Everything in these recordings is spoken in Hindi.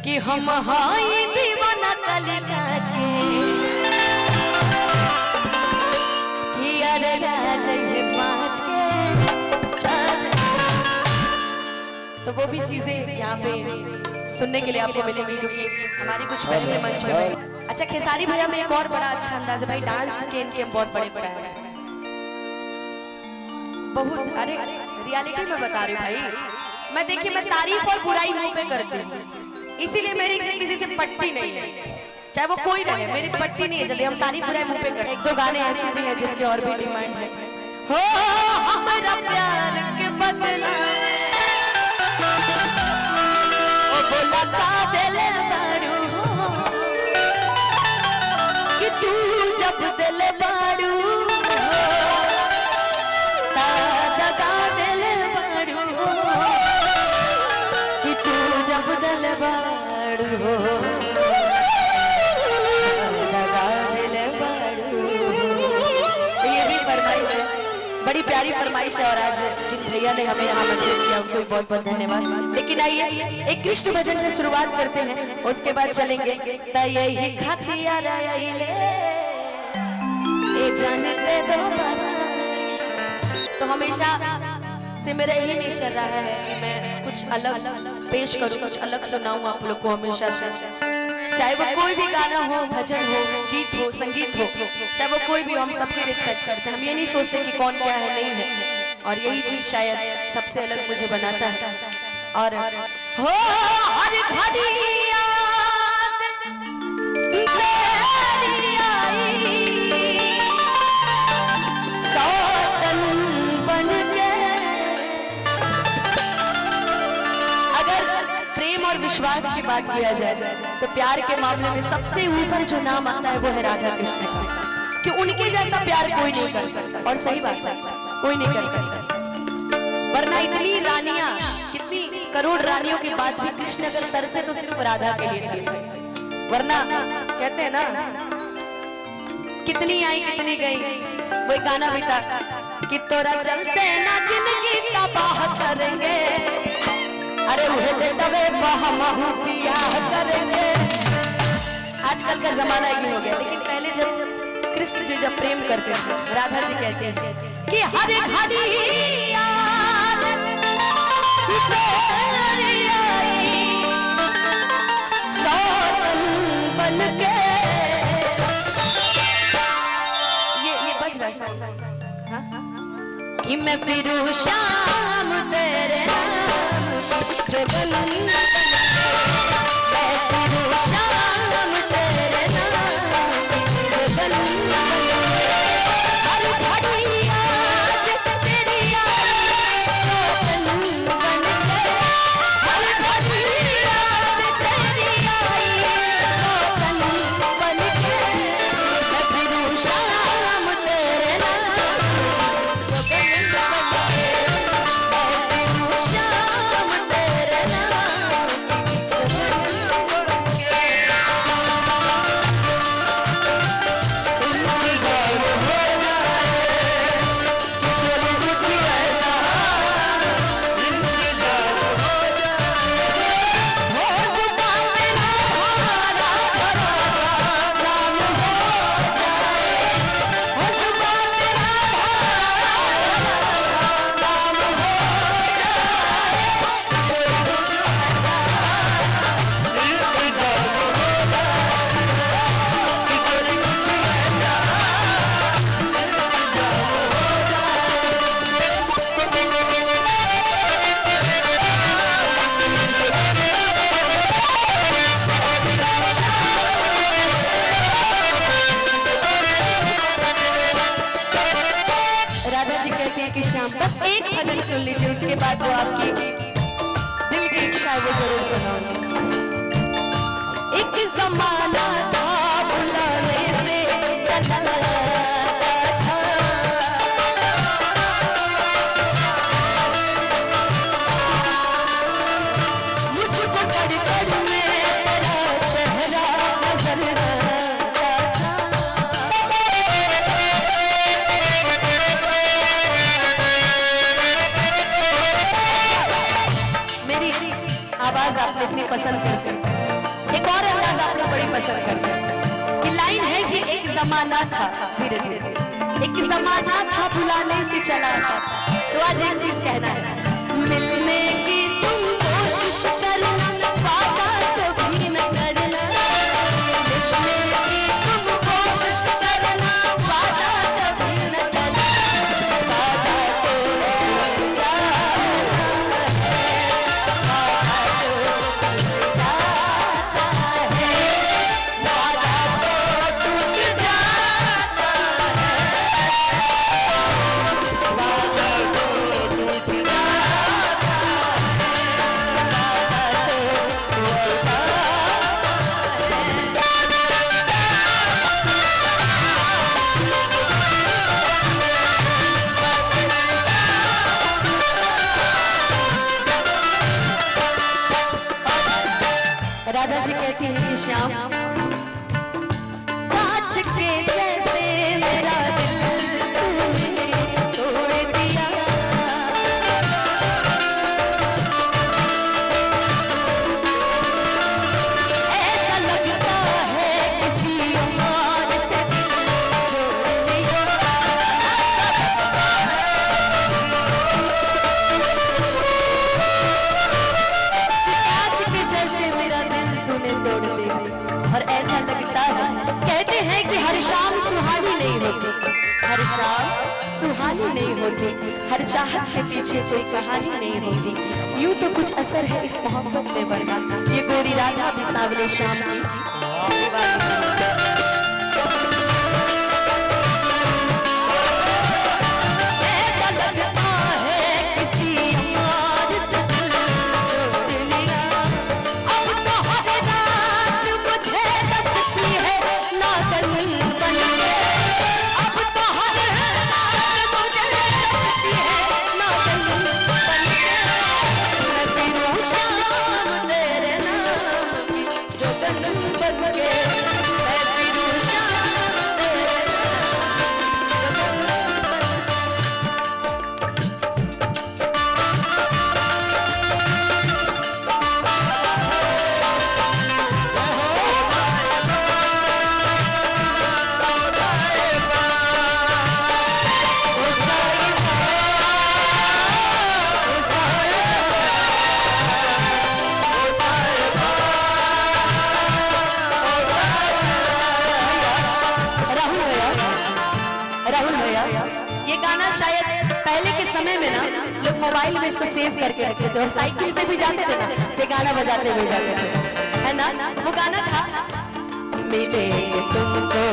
कि हम हाई दीवाना कली काज के कि अरे राज है पाँच के चाच। तो वो भी चीजें यहाँ पे सुनने के लिए आपको मिलेंगी क्योंकि हमारी कुछ पहले मंच में। अच्छा खेसारी भैया में एक और बड़ा अच्छा अंदाज है भाई, डांस के इनके बहुत बड़े फैन हैं बहुत। अरे रियलिटी में बता रही भाई मैं, देखिए मैं तारीफ और बुराई मुंह पे करती हूँ, इसीलिए मेरी से किसी से पटती नहीं है, चाहे वो कोई रहे मेरी पटती नहीं है जल्दी। हम तारीफ बुराई मुंह पे करते। एक दो गाने ऐसे भी हैं जिसके और भी डिमांड है। हो हमारा प्यार के बदला ओ बोला का दिल बारू कि तू जब दिल बारू बड़ी प्यारी फरमाइश है और आज जिन भैया ने हमें यहाँ मंदिर किया उनको भी बहुत बहुत धन्यवाद। लेकिन आइए एक कृष्ण भजन से शुरुआत करते हैं, उसके बाद चलेंगे यही खतिया जानते दोबारा। तो हमेशा से मेरा यही नहीं चल रहा है कि मैं कुछ अलग पेश करूं, कुछ अलग सुनाऊं आप लोग को हमेशा से, चाहे वो कोई भी गाना हो, भजन हो, गीत हो, संगीत हो, चाहे वो कोई भी हो, हम सबकी रिस्पेक्ट करते हैं। हम ये नहीं सोचते कि कौन क्या है नहीं है, और यही चीज शायद सबसे अलग मुझे बनाता है। और हो हर घड़ी विश्वास की बात किया जाए तो प्यार के मामले में सबसे ऊपर जो नाम आता है वो है राधा कृष्ण का, कि उनके जैसा प्यार कोई नहीं कर सकता। और सही बात है, कोई नहीं कर सकता, वरना इतनी रानियां, कितनी करोड़ रानियों के बाद भी कृष्ण अगर तरसे तो सिर्फ राधा के लिए तरसे। वरना कहते हैं ना कितनी आई कितनी गई, वही गाना भी था कि तोरा चलते ना जिंदगी तबाह करेंगे, अरे तबे पिया करेंगे। आजकल का जमाना ये हो गया, लेकिन पहले जब कृष्ण जी जब प्रेम करते थे, राधा जी कहते हैं कि हर घड़ी याद तेरी आई सौतन बनके। ये बज रहा है हाँ? कि मैं फिरूं शाम तेरे जगन शाम तेरे नाम जगन हर घड़ी याद तेरी सौतन बनके, हर घड़ी याद तेरी सौतन बनके। मैं फिरूं शाम तेरे नाम जगन बनके, मैं फिरूं शाम तेरे बस एक भजन सुन लीजिए, उसके बाद जो आपकी दिल की इच्छा है वो जरूर सुनाऊंगी। एक जमाना था बुलाने से चला था, मुझको पढ़कर मेरा चेहरा नजर आता था। पसंद करते हैं। ये लाइन है कि एक जमाना था, धीरे धीरे एक जमाना था बुलाने से चला था। तो आज एक चीज कहना है, मिलने की तुम कोशिश करना, वादा कभी न करना। मिलने की तुम कोशिश करना, वादा कभी न करना। वादा तो टूट जाता है, वादा तो टूट जाता है, वादा तो टूट जाता राधा जी कहती हैं कि श्याम कांच के जैसे मेरा दिल तूने तोड़ दिया। ऐसा लगता है किसी और से दिल जोड़ लिया। कांच के जैसे मेरा दिल तूने तोड़ दिया। और ऐसा लगता है, कहते हैं कि हर शाम सुहानी नहीं होती, हर शाम सुहानी नहीं होती, हर चाहत के पीछे कोई कहानी नहीं होती। यूं तो कुछ असर है इस मोहब्बत में वरना ये गोरी राधा भी सांवले शाम की दीवानी। ऐसा लगता है किसी और से दिल जोड़ लिया। अब तो हर रात मुझे बसती है नागन बन के। अब तो हर रात मुझे बसती है नागन बन के। मैं फिरूं शाम तेरे नाम की जोगन बन के। मैं फिरूं शाम तेरे नाम की जोगन बन के। राहुल भैया, ये गाना शायद पहले के समय में ना लोग मोबाइल में इसको सेव करके रखते थे और साइकिल से भी जाते थे ना तो गाना बजाते हुए जाते थे, है ना। वो गाना था, मिलेंगे तुमको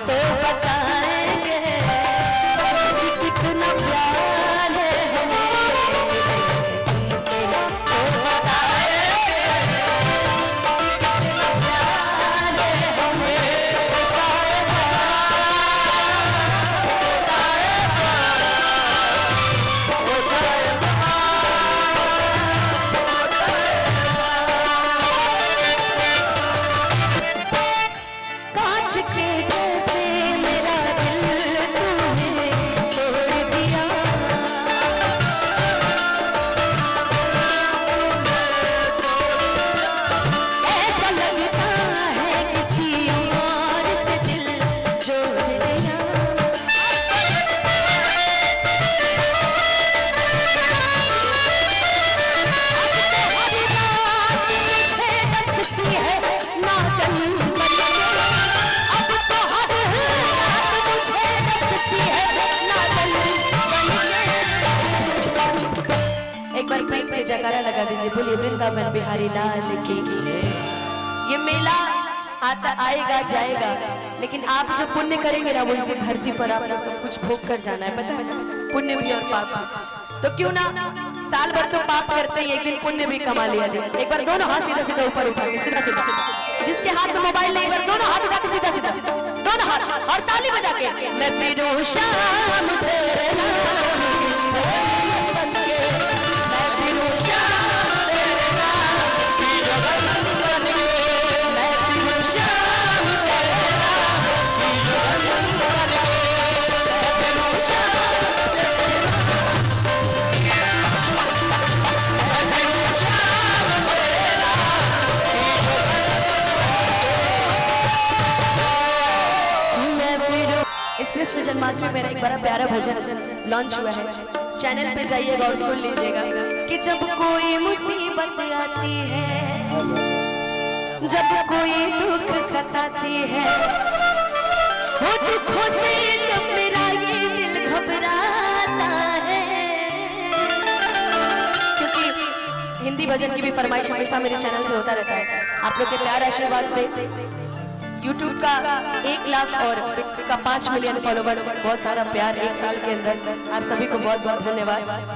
तो बताएंगे कि कितना प्यार है हमें। तुमसे तो बताएंगे कि कितना प्यार है हमें। कांच के जैसे मेरा दिल तूने तोड़ दिया। ऐसा लगता है किसी और से दिल जोड़ लिया। बसती है नागन बन के। अब तो हर रात मुझे बसती है नागन बन के। एक बार प्रेम से जयकारा लगा दीजिए, बोलिए वृंदावन बिहारी लाल की। ये मेला आता आएगा जाएगा, लेकिन आप जो पुण्य करेंगे ना वो इसी धरती पर आपको सब कुछ भोग कर जाना है, पता है ना, पुण्य भी और पाप भी। तो क्यों ना साल भर तो पाप करते हैं, एक दिन पुण्य भी कमा लिया जाए। एक बार दोनों हाथ सीधा सीधा ऊपर उठा के, सीधा सीधा, जिसके हाथ में मोबाइल नहीं, एक बार दोनों हाथ उठा के सीधा सीधा, दोनों हाथ और ताली बजा के, मैं फिरूं शाम तेरे नाम की जोगन बन के। मैं फिरूं शाम तेरे नाम की जोगन बन के। मैं फिरूं शाम तेरे नाम की जोगन बन के। मैं फिरूं शाम तेरे नाम जन्माष्टमी मेरा एक बड़ा प्यारा भजन लॉन्च हुआ है, चैनल पे जाइएगा और सुन लीजिएगा कि जब कोई मुसीबत आती है, जब कोई दुख सताती है, वो दुखों से जब मेरा ये दिल घबराता है, क्योंकि हिंदी भजन की भी फरमाइश हमेशा मेरे चैनल से होता रहता है। आप लोग के प्यार आशीर्वाद से YouTube का 1 लाख और का 5 मिलियन फॉलोवर्स, बहुत सारा प्यार एक साल के अंदर, आप सभी को बहुत बहुत धन्यवाद।